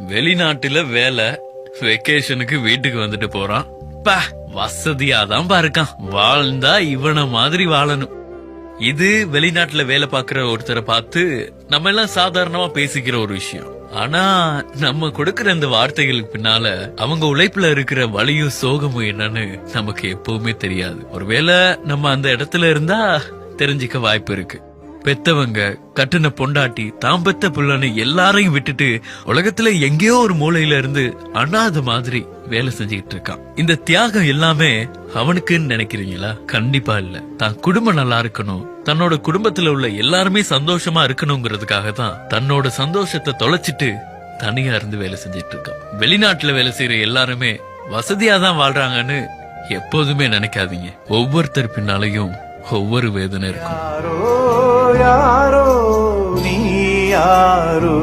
வெளிநாட்டுல வேலை, வெக்கேஷனுக்கு வீட்டுக்கு வந்துட்டு போறான். பா, வசதியாதான் பாருக்கான். வாழ்ந்தா இவன மாதிரி வாழணும். இது வெளிநாட்டுல வேலை பாக்குற ஒருத்தரை பார்த்து நம்ம எல்லாம் சாதாரணமா பேசிக்கிற ஒரு விஷயம். ஆனா நம்ம கொடுக்கிற இந்த வார்த்தைகளுக்கு பின்னால அவங்க உழைப்புல இருக்கிற வலியும் சோகமும் என்னன்னு நமக்கு எப்பவுமே தெரியாது. ஒருவேளை நம்ம அந்த இடத்துல இருந்தா தெரிஞ்சுக்க வாய்ப்பு இருக்கு. பெத்தவங்க, கட்டுன பொண்டாட்டி, தாம் பெத்த புள்ளன்னு எல்லாரையும் விட்டுட்டு உலகத்துல எங்கேயோ ஒரு மூலையில இருந்து அனாத மாதிரி வேலை செஞ்சுக்கிட்டு இருக்கான். இந்த தியாகம் எல்லாமே அவனுக்குன்னு நினைக்கிறீங்களா? கண்டிப்பா இல்ல. தான் குடும்பம் நல்லா இருக்கணும், தன்னோட குடும்பத்துல உள்ள எல்லாருமே சந்தோஷமா இருக்கணுங்கிறதுக்காக தான் தன்னோட சந்தோஷத்தை தொலைச்சிட்டு தனியா இருந்து வேலை செஞ்சிட்டு இருக்கான். வெளிநாட்டுல வேலை செய்யற எல்லாருமே வசதியாதான் வாழ்றாங்கன்னு எப்போதுமே நினைக்காதீங்க. ஒவ்வொருத்தர் பின்னாலையும் ஒவ்வொரு வேதனை இருக்கும். யாரோ யாரோ நீ யாரோ